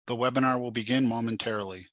The webinar will begin momentarily.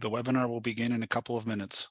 The webinar will begin in a couple of minutes.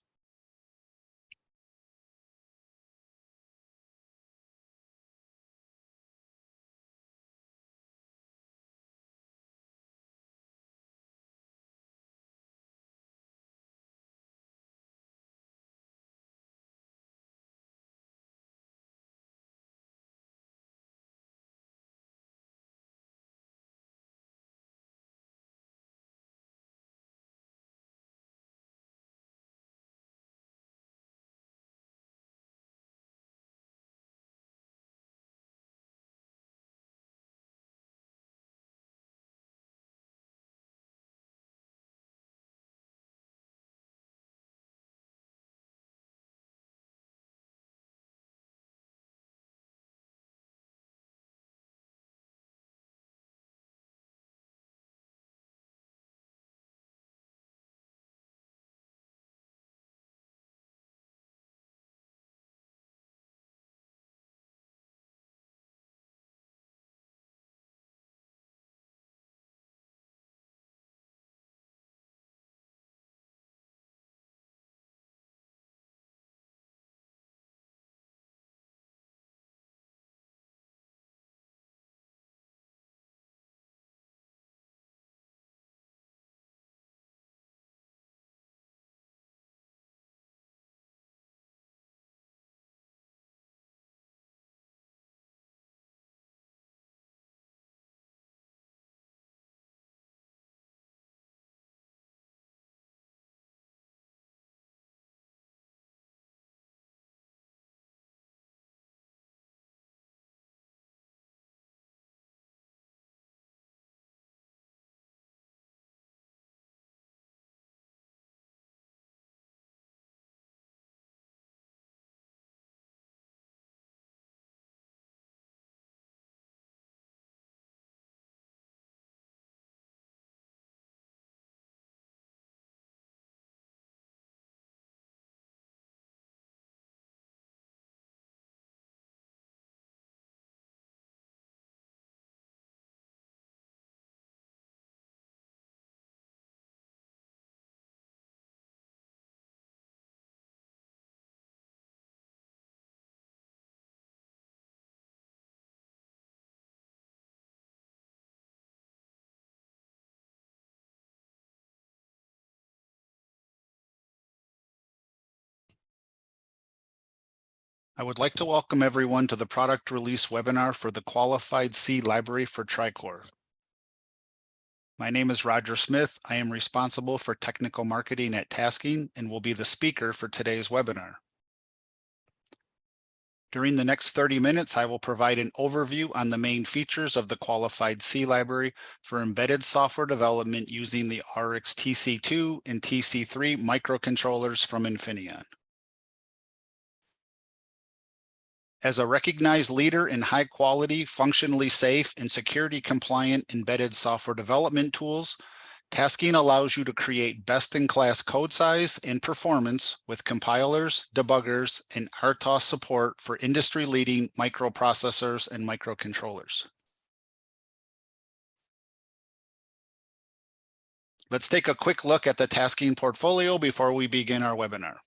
I would like to welcome everyone to the product release webinar for the Qualified C Library for Tricor. My name is Roger Smith. I am responsible for technical marketing at Tasking and will be the speaker for today's webinar. During the next 30 minutes, I will provide an overview on the main features of the Qualified C Library for embedded software development using the RX TC2 and TC3 microcontrollers from Infineon. As a recognized leader in high quality, functionally safe, and security compliant embedded software development tools, Tasking allows you to create best-in-class code size and performance with compilers, debuggers, and RTOS support for industry-leading microprocessors and microcontrollers. Let's take a quick look at the Tasking portfolio before we begin our webinar.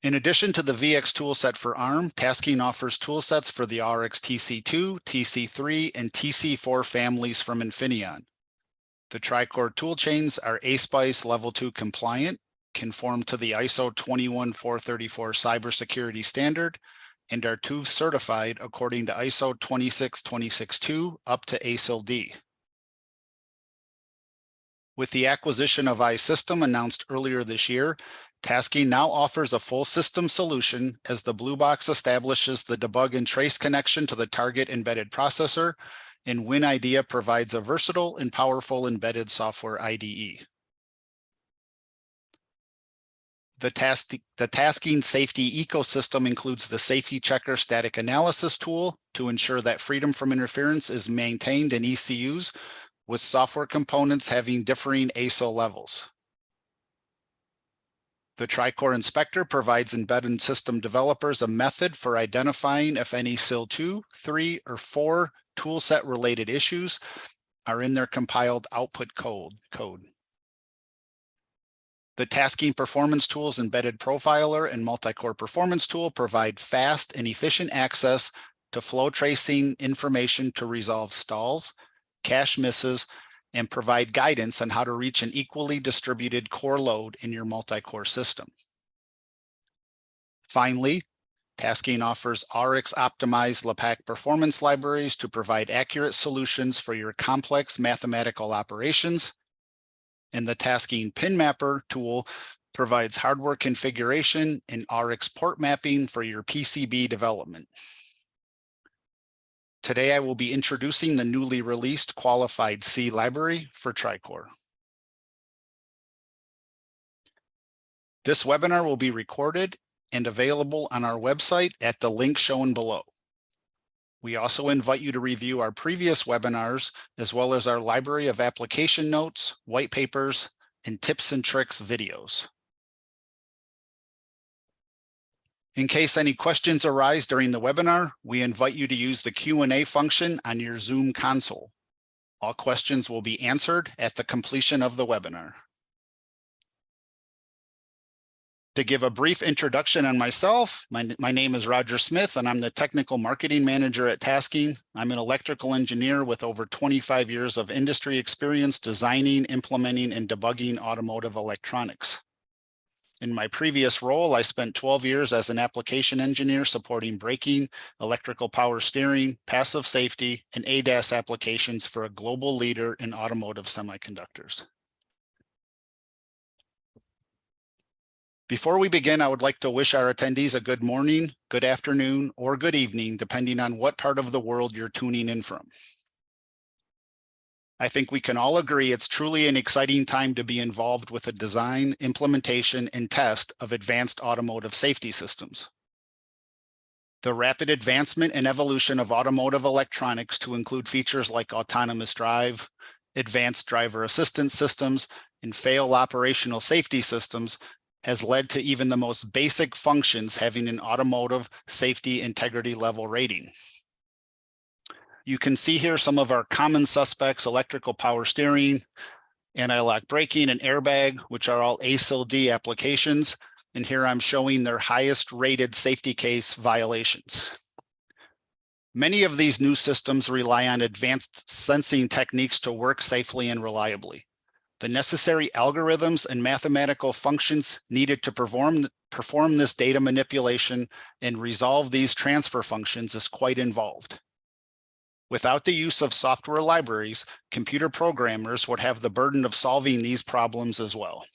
In addition to the VX toolset for ARM, Tasking offers toolsets for the RX TC2, TC3, and TC4 families from Infineon. The Tricor toolchains are ASPICE Level 2 compliant, conform to the ISO 21434 cybersecurity standard, and are TÜV certified according to ISO 26262 up to ASIL D. With the acquisition of iSystem announced earlier this year, Tasking now offers a full system solution as the blue box establishes the debug and trace connection to the target embedded processor, and WinIDEA provides a versatile and powerful embedded software IDE. The Tasking safety ecosystem includes the Safety Checker static analysis tool to ensure that freedom from interference is maintained in ECUs, with software components having differing ASIL levels. The Tricor Inspector provides embedded system developers a method for identifying if any SIL 2, 3, or 4 toolset-related issues are in their compiled output code. The Tasking Performance Tools Embedded Profiler and Multi-Core Performance Tool provide fast and efficient access to flow tracing information to resolve stalls, cache misses, and provide guidance on how to reach an equally distributed core load in your multi-core system. Finally, Tasking offers RX-optimized LAPACK performance libraries to provide accurate solutions for your complex mathematical operations, and the Tasking Pin Mapper tool provides hardware configuration and RX port mapping for your PCB development. Today, I will be introducing the newly released Qualified C library for Tricor. This webinar will be recorded and available on our website at the link shown below. We also invite you to review our previous webinars, as well as our library of application notes, white papers, and tips and tricks videos. In case any questions arise during the webinar, we invite you to use the Q&A function on your Zoom console. All questions will be answered at the completion of the webinar. To give a brief introduction on myself, my name is Roger Smith, and I'm the Technical Marketing Manager at Tasking. I'm an electrical engineer with over 25 years of industry experience designing, implementing, and debugging automotive electronics. In my previous role, I spent 12 years as an application engineer supporting braking, electrical power steering, passive safety, and ADAS applications for a global leader in automotive semiconductors. Before we begin, I would like to wish our attendees a good morning, good afternoon, or good evening, depending on what part of the world you're tuning in from. I think we can all agree it's truly an exciting time to be involved with the design, implementation, and test of advanced automotive safety systems. The rapid advancement and evolution of automotive electronics to include features like autonomous drive, advanced driver assistance systems, and fail operational safety systems has led to even the most basic functions having an automotive safety integrity level rating. You can see here some of our common suspects: electrical power steering, anti-lock braking, and airbag, which are all ASIL D applications. And here I'm showing their highest rated safety case violations. Many of these new systems rely on advanced sensing techniques to work safely and reliably. The necessary algorithms and mathematical functions needed to perform this data manipulation and resolve these transfer functions is quite involved. Without the use of software libraries, computer programmers would have the burden of solving these problems as well.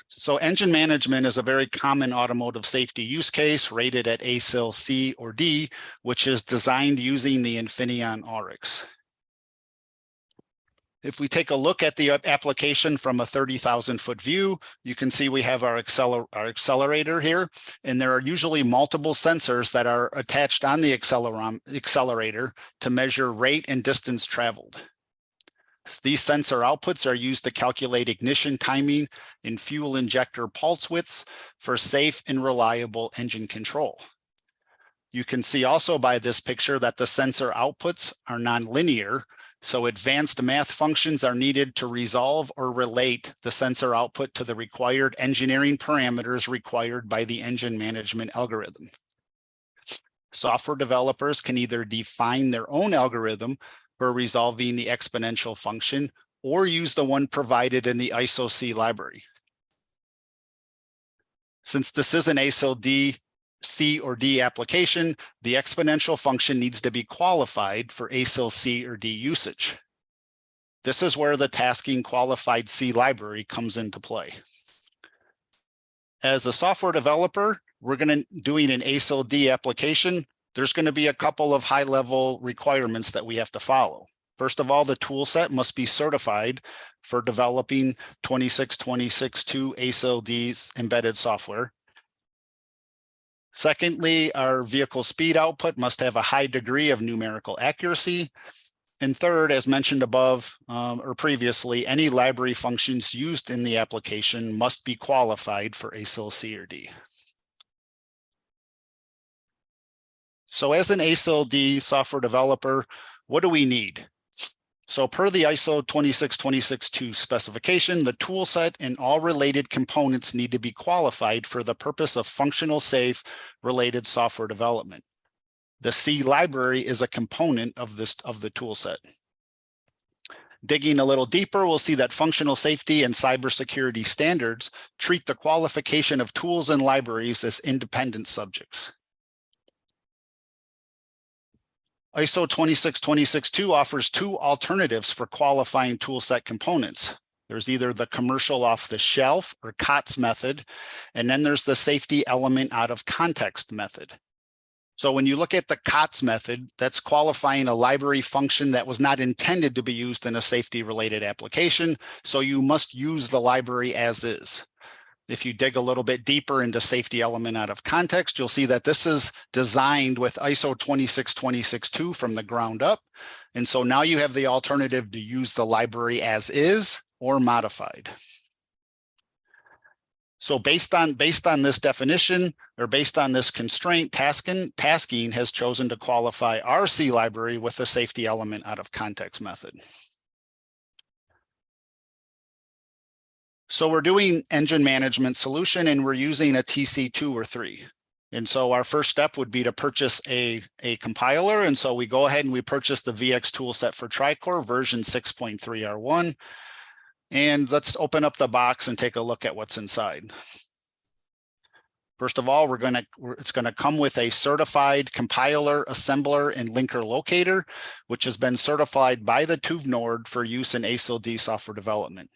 So engine management is a very common automotive safety use case rated at ASIL C or D, which is designed using the Infineon AURIX. If we take a look at the application from a 30,000-foot view, you can see we have our accelerator here, and there are usually multiple sensors that are attached on the accelerator to measure rate and distance traveled. These sensor outputs are used to calculate ignition timing and fuel injector pulse widths for safe and reliable engine control. You can see also by this picture that the sensor outputs are nonlinear, so advanced math functions are needed to resolve or relate the sensor output to the required engineering parameters required by the engine management algorithm. Software developers can either define their own algorithm for resolving the exponential function or use the one provided in the ISO C library. Since this is an ASIL D, C or D application, the exponential function needs to be qualified for ASIL C or D usage. This is where the tasking qualified C library comes into play. As a software developer, we're doing an ASIL D application. There's going to be a couple of high-level requirements that we have to follow. First of all, the tool set must be certified for developing 26262 ASIL D's embedded software. Secondly, our vehicle speed output must have a high degree of numerical accuracy. And third, as mentioned above or previously, any library functions used in the application must be qualified for ASIL C or D. So as an ASIL D software developer, what do we need? So per the ISO 26262 specification, the tool set and all related components need to be qualified for the purpose of functional safe related software development. The C library is a component of the tool set. Digging a little deeper, we'll see that functional safety and cybersecurity standards treat the qualification of tools and libraries as independent subjects. ISO 26262 offers two alternatives for qualifying toolset components. There's either the commercial off-the-shelf or COTS method, and then there's the safety element out of context method. So when you look at the COTS method, that's qualifying a library function that was not intended to be used in a safety-related application, so you must use the library as is. If you dig a little bit deeper into safety element out of context, you'll see that this is designed with ISO 26262 from the ground up. And so now you have the alternative to use the library as is or modified. So based on this definition, or based on this constraint, tasking has chosen to qualify our C library with the safety element out of context method. So we're doing engine management solution and we're using a TC2 or 3. And so our first step would be to purchase a compiler. And so we go ahead and we purchase the VX toolset for Tricor version 6.3 R1. And let's open up the box and take a look at what's inside. First of all, it's going to come with a certified compiler, assembler, and linker locator, which has been certified by the TÜV Nord for use in ASIL D software development.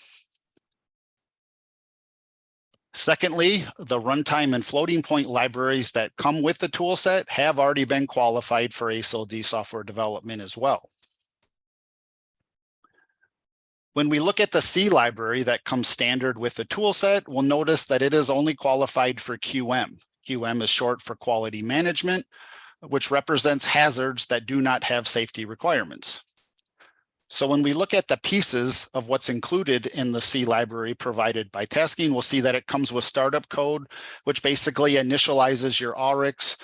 Secondly, the runtime and floating point libraries that come with the toolset have already been qualified for ASIL D software development as well. When we look at the C library that comes standard with the toolset, we'll notice that it is only qualified for QM. QM is short for quality management, which represents hazards that do not have safety requirements. So when we look at the pieces of what's included in the C library provided by tasking, we'll see that it comes with startup code, which basically initializes your AURIX.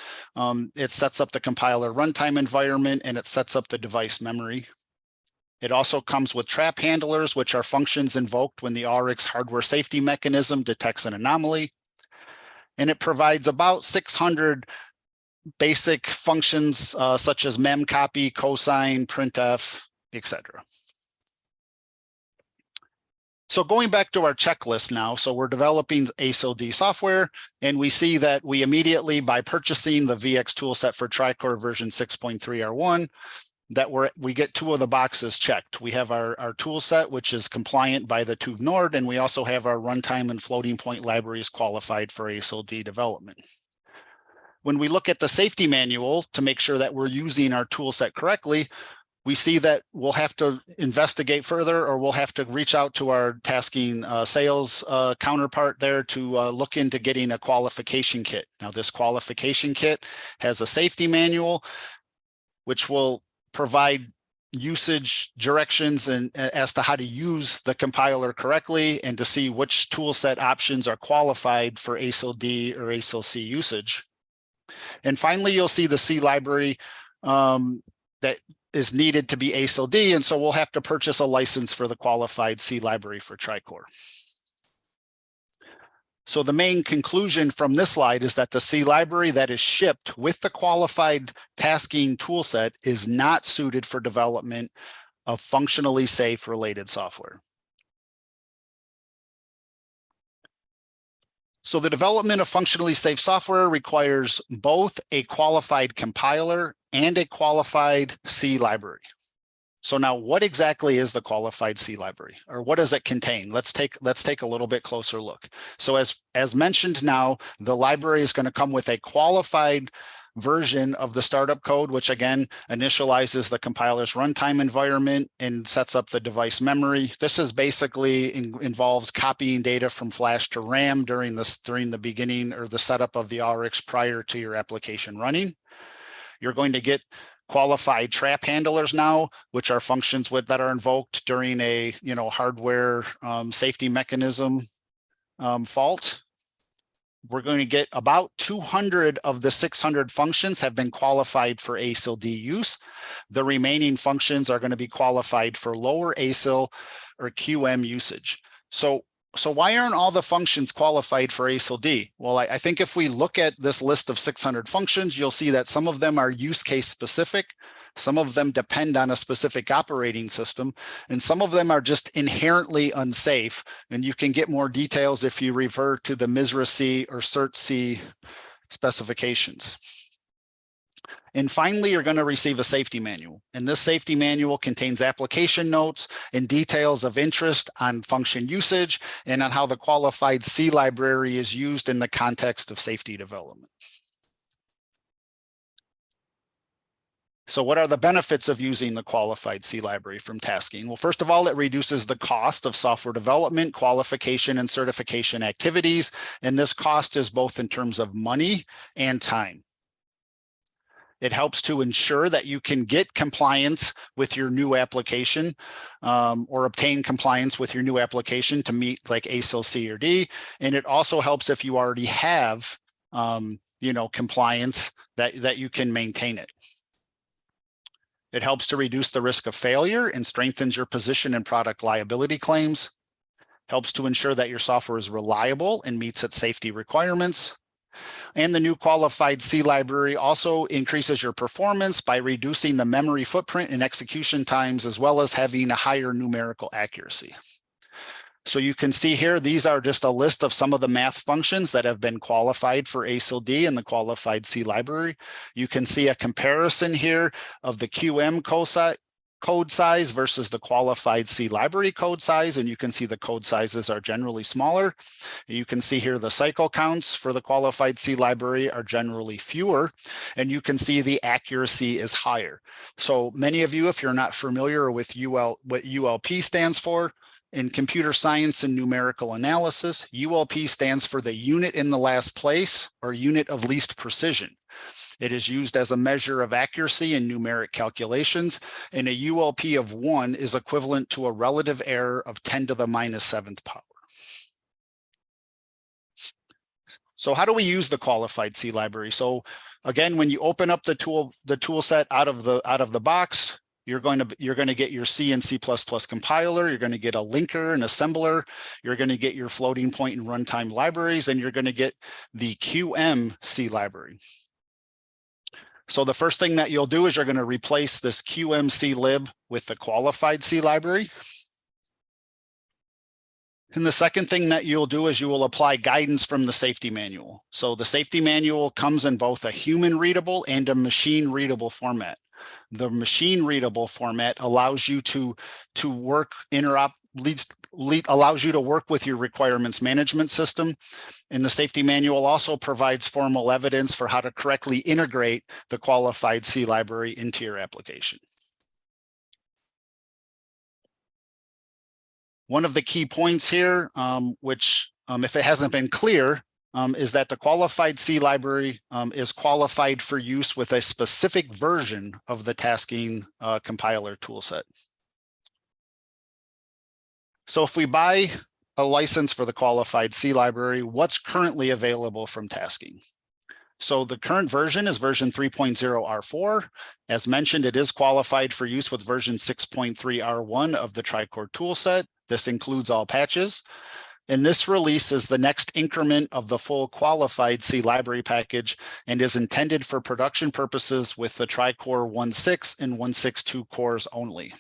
It sets up the compiler runtime environment, and it sets up the device memory. It also comes with trap handlers, which are functions invoked when the AURIX hardware safety mechanism detects an anomaly. And it provides about 600 basic functions such as memcopy, cosine, printf, etc. So going back to our checklist now, so we're developing ASIL-D software, and we see that we immediately, by purchasing the VX toolset for Tricor version 6.3 R1, that we get two of the boxes checked. We have our tool set, which is compliant by the TÜV Nord, and we also have our runtime and floating point libraries qualified for ASIL-D development. When we look at the safety manual to make sure that we're using our tool set correctly, we see that we'll have to investigate further, or we'll have to reach out to our tasking sales counterpart there to look into getting a qualification kit. Now, this qualification kit has a safety manual, which will provide usage directions and as to how to use the compiler correctly and to see which tool set options are qualified for ASIL-D or ASIL-C usage. And finally, you'll see the C library that is needed to be ASIL-D, and so we'll have to purchase a license for the qualified C library for Tricor. So the main conclusion from this slide is that the C library that is shipped with the qualified tasking toolset is not suited for development of functionally safe related software. So the development of functionally safe software requires both a qualified compiler and a qualified C library. So now, what exactly is the qualified C library, or what does it contain? Let's take a little bit closer look. So as mentioned now, the library is going to come with a qualified version of the startup code, which again initializes the compiler's runtime environment and sets up the device memory. This is basically involves copying data from flash to RAM during the beginning or the setup of the RX prior to your application running. You're going to get qualified trap handlers now, which are functions that are invoked during a hardware safety mechanism fault. We're going to get about 200 of the 600 functions have been qualified for ASIL-D use. The remaining functions are going to be qualified for lower ASIL or QM usage. So why aren't all the functions qualified for ASIL-D? Well, I think if we look at this list of 600 functions, you'll see that some of them are use case specific, some of them depend on a specific operating system, and some of them are just inherently unsafe. And you can get more details if you refer to the MISRA-C or CERT-C specifications. And finally, you're going to receive a safety manual. And this safety manual contains application notes and details of interest on function usage and on how the qualified C library is used in the context of safety development. So what are the benefits of using the qualified C library from tasking? Well, first of all, it reduces the cost of software development, qualification, and certification activities. And this cost is both in terms of money and time. It helps to ensure that you can get compliance with your new application or obtain compliance with your new application to meet like ASIL C or D. And it also helps if you already have compliance that you can maintain it. It helps to reduce the risk of failure and strengthens your position in product liability claims. Helps to ensure that your software is reliable and meets its safety requirements. And the new qualified C library also increases your performance by reducing the memory footprint and execution times, as well as having a higher numerical accuracy. So you can see here, these are just a list of some of the math functions that have been qualified for ASIL-D in the qualified C library. You can see a comparison here of the QM code size versus the qualified C library code size, and you can see the code sizes are generally smaller. You can see here the cycle counts for the qualified C library are generally fewer, and you can see the accuracy is higher. So many of you, if you're not familiar with what ULP stands for, in computer science and numerical analysis, ULP stands for the unit in the last place or unit of least precision. It is used as a measure of accuracy in numeric calculations, and a ULP of 1 is equivalent to a relative error of 10 to the minus 7th power. So how do we use the qualified C library? So again, when you open up the tool set out of the box, you're going to get your C and C++ compiler. You're going to get a linker and assembler. You're going to get your floating point and runtime libraries, and you're going to get the QM C library. So the first thing that you'll do is you're going to replace this QMC lib with the qualified C library. And the second thing that you'll do is you will apply guidance from the safety manual. So the safety manual comes in both a human readable and a machine readable format. The machine readable format allows you to work allows you to work with your requirements management system. And the safety manual also provides formal evidence for how to correctly integrate the qualified C library into your application. One of the key points here, which if it hasn't been clear, is that the qualified C library is qualified for use with a specific version of the tasking compiler toolset. So if we buy a license for the qualified C library, what's currently available from tasking? So the current version is version 3.0 R4. As mentioned, it is qualified for use with version 6.3 R1 of the Tricore toolset. This includes all patches. And this release is the next increment of the full qualified C library package and is intended for production purposes with the Tricore 1.6 and 1.6.2 cores only.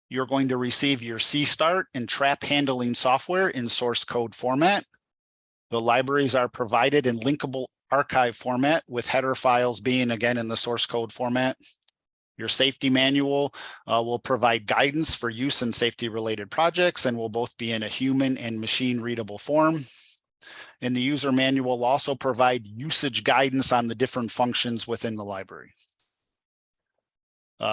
You're going to receive your C-Start and trap handling software in source code format. The libraries are provided in linkable archive format with header files being again in the source code format. Your safety manual will provide guidance for use in safety related projects and will both be in a human and machine readable form. And the user manual will also provide usage guidance on the different functions within the library.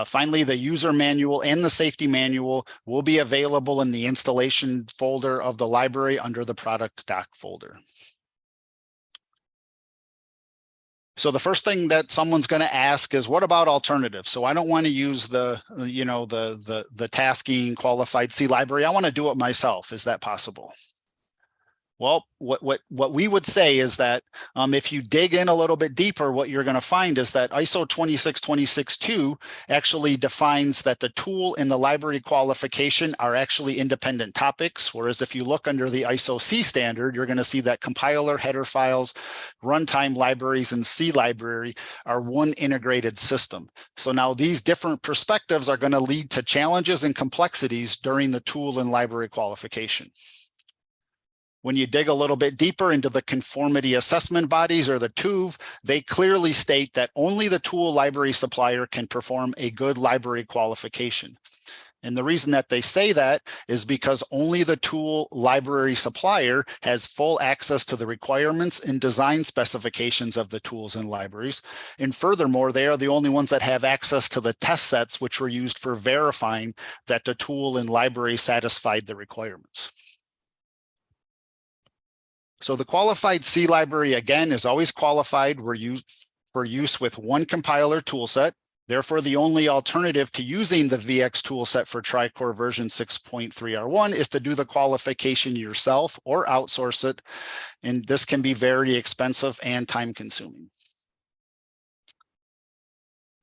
Finally, the user manual and the safety manual will be available in the installation folder of the library under the product doc folder. So the first thing that someone's going to ask is, what about alternatives? So I don't want to use the tasking qualified C library. I want to do it myself. Is that possible? Well, what we would say is that if you dig in a little bit deeper, what you're going to find is that ISO 26262 actually defines that the tool and the library qualification are actually independent topics. Whereas if you look under the ISO C standard, you're going to see that compiler, header files, runtime libraries, and C library are one integrated system. So now these different perspectives are going to lead to challenges and complexities during the tool and library qualification. When you dig a little bit deeper into the conformity assessment bodies, or the TÜV, they clearly state that only the tool library supplier can perform a good library qualification. And the reason that they say that is because only the tool library supplier has full access to the requirements and design specifications of the tools and libraries. And furthermore, they are the only ones that have access to the test sets which were used for verifying that the tool and library satisfied the requirements. So the qualified C library, again, is always qualified for use with one compiler toolset. Therefore, the only alternative to using the VX toolset for Tricore version 6.3 R1 is to do the qualification yourself or outsource it. And this can be very expensive and time consuming.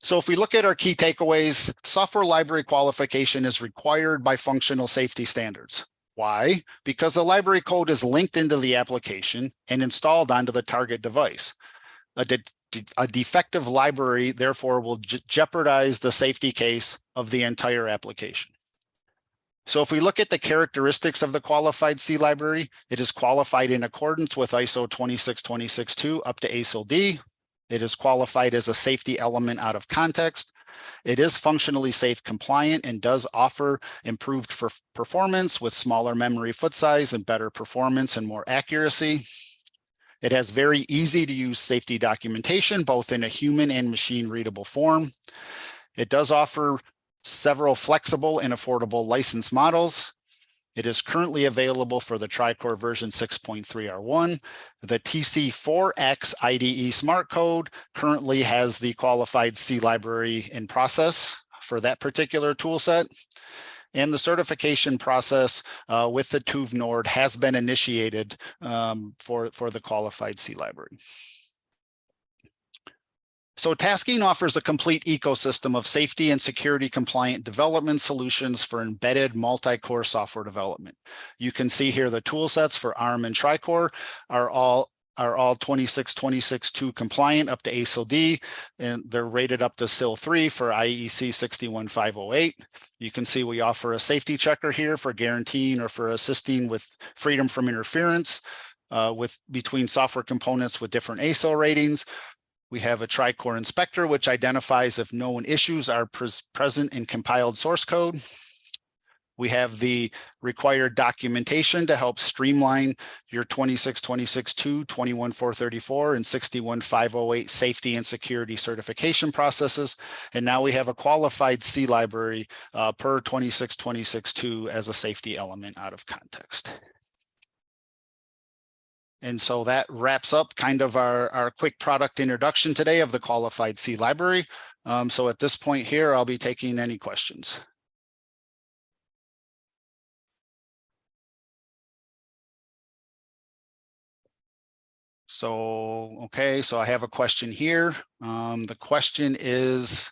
So if we look at our key takeaways, software library qualification is required by functional safety standards. Why? Because the library code is linked into the application and installed onto the target device. A defective library, therefore, will jeopardize the safety case of the entire application. So if we look at the characteristics of the qualified C library, it is qualified in accordance with ISO 26262 up to ASIL D. It is qualified as a safety element out of context. It is functionally safe compliant and does offer improved performance with smaller memory foot size and better performance and more accuracy. It has very easy to use safety documentation, both in a human and machine readable form. It does offer several flexible and affordable license models. It is currently available for the Tricore version 6.3 R1. The TC4X IDE Smart Code currently has the qualified C library in process for that particular tool set. And the certification process with the TÜV Nord has been initiated for the qualified C library. So tasking offers a complete ecosystem of safety and security compliant development solutions for embedded multi-core software development. You can see here the tool sets for ARM and Tricore are all are all 26262 compliant up to ASIL D, and they're rated up to SIL 3 for IEC 61508. You can see we offer a safety checker here for guaranteeing or for assisting with freedom from interference between software components with different ASIL ratings. We have a TriCore inspector, which identifies if known issues are present in compiled source code. We have the required documentation to help streamline your 26262, 21434, and 61508 safety and security certification processes. And now we have a qualified C library per 26262 as a safety element out of context. And so that wraps up kind of our quick product introduction today of the qualified C library. So at this point here, I'll be taking any questions. So, okay, so I have a question here. The question is,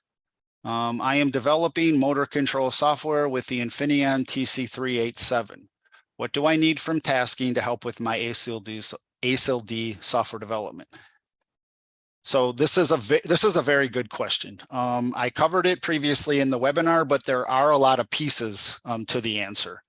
I am developing motor control software with the Infineon TC387. What do I need from tasking to help with my ASIL D software development? So this is a very good question. I covered it previously in the webinar, but there are a lot of pieces to the answer.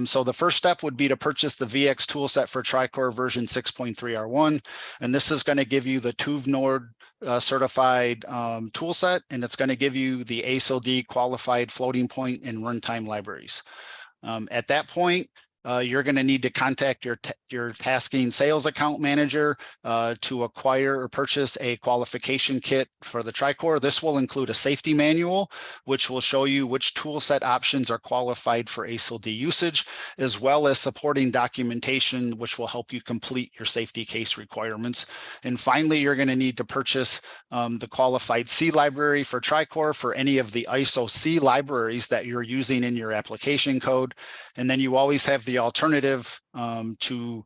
So the first step would be to purchase the VX toolset for TriCore version 6.3R1. And this is going to give you the TÜV Nord certified toolset, and it's going to give you the ASIL D qualified floating point and runtime libraries. At that point, you're going to need to contact your tasking sales account manager to acquire or purchase a qualification kit for the TriCore. This will include a safety manual, which will show you which tool set options are qualified for ASIL D usage, as well as supporting documentation, which will help you complete your safety case requirements. And finally, you're going to need to purchase the qualified C library for TriCore for any of the ISO C libraries that you're using in your application code. And then you always have the alternative to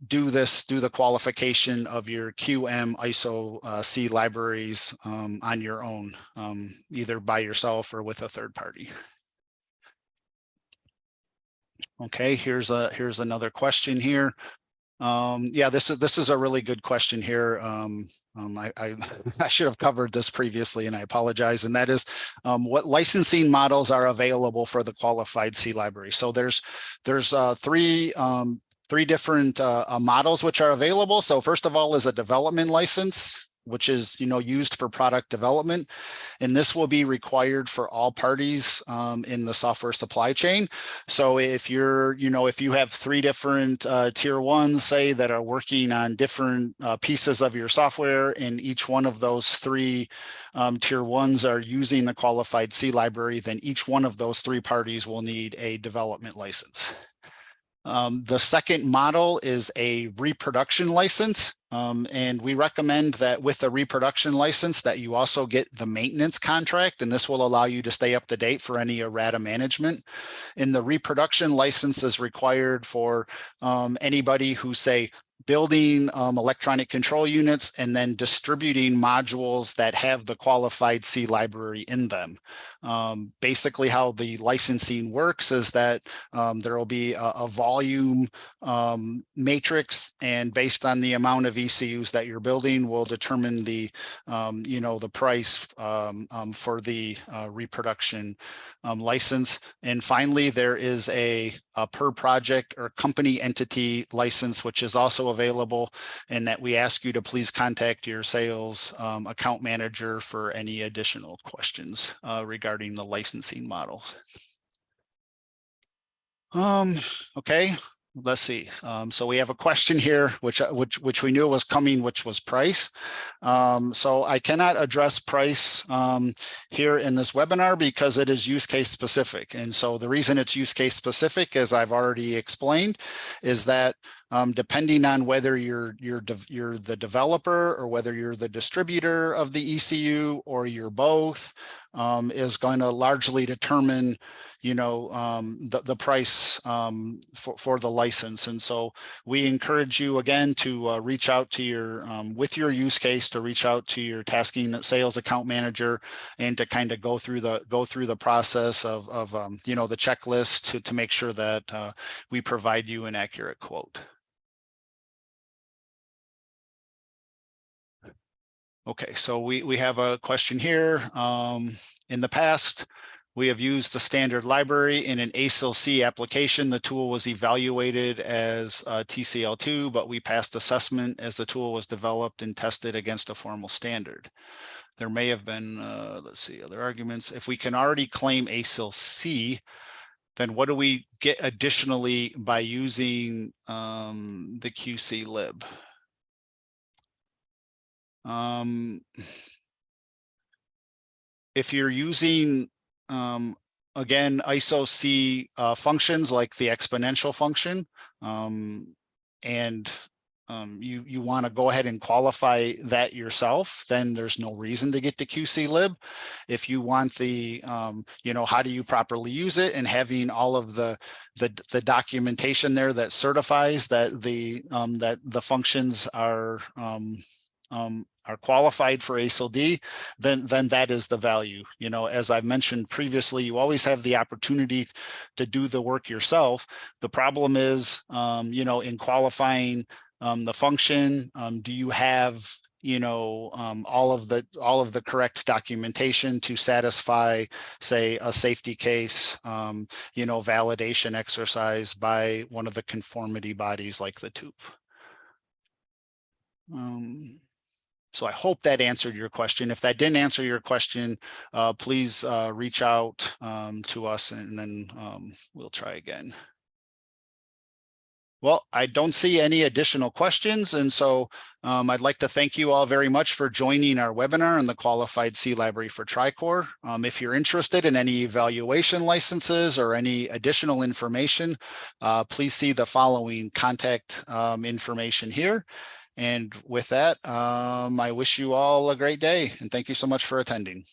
do the qualification of your QM ISO C libraries on your own, either by yourself or with a third party. Okay, here's another question here. Yeah, this is a really good question here. I should have covered this previously, and I apologize. And that is, what licensing models are available for the qualified C library? So there's three different models which are available. So first of all is a development license, which is used for product development, and this will be required for all parties in the software supply chain. So if if you have three different tier ones, say, that are working on different pieces of your software, and each one of those three tier ones are using the qualified C library, then each one of those three parties will need a development license. The second model is a reproduction license, and we recommend that with a reproduction license that you also get the maintenance contract, and this will allow you to stay up to date for any errata management. And the reproduction license is required for anybody who, say, building electronic control units and then distributing modules that have the qualified C library in them. Basically, how the licensing works is that there will be a volume matrix, and based on the amount of ECUs that you're building will determine the the price for the reproduction license. And finally, there is a per project or company entity license, which is also available, and that we ask you to please contact your sales account manager for any additional questions regarding the licensing model. Okay, let's see. So we have a question here, which we knew was coming, which was price. So I cannot address price here in this webinar because it is use case specific. And so the reason it's use case specific, as I've already explained, is that depending on whether you're the developer or whether you're the distributor of the ECU or you're both, is going to largely determine the price for the license. And so we encourage you again to reach out to your with your use case, to reach out to your tasking sales account manager, and to kind of go through the process of the checklist to make sure that we provide you an accurate quote. Okay, so we have a question here. In the past, we have used the standard library in an ASIL-C application. The tool was evaluated as TCL2, but we passed assessment as the tool was developed and tested against a formal standard. There may have been, let's see, other arguments. If we can already claim ASIL-C, then what do we get additionally by using the QC lib? If you're using, again, ISO-C functions like the exponential function, and you want to go ahead and qualify that yourself, then there's no reason to get the QC lib. If you want the, how do you properly use it, and having all of the documentation there that certifies that the functions are qualified for ASIL-D, then that is the value. As I've mentioned previously, you always have the opportunity to do the work yourself. The problem is, in qualifying the function, do you have all of the correct documentation to satisfy, say, a safety case, validation exercise by one of the conformity bodies like the TÜV. So I hope that answered your question. If that didn't answer your question, please reach out to us, and then we'll try again. Well, I don't see any additional questions, and so I'd like to thank you all very much for joining our webinar on the Qualified C Library for TriCore. If you're interested in any evaluation licenses or any additional information, please see the following contact information here. And with that, I wish you all a great day, and thank you so much for attending.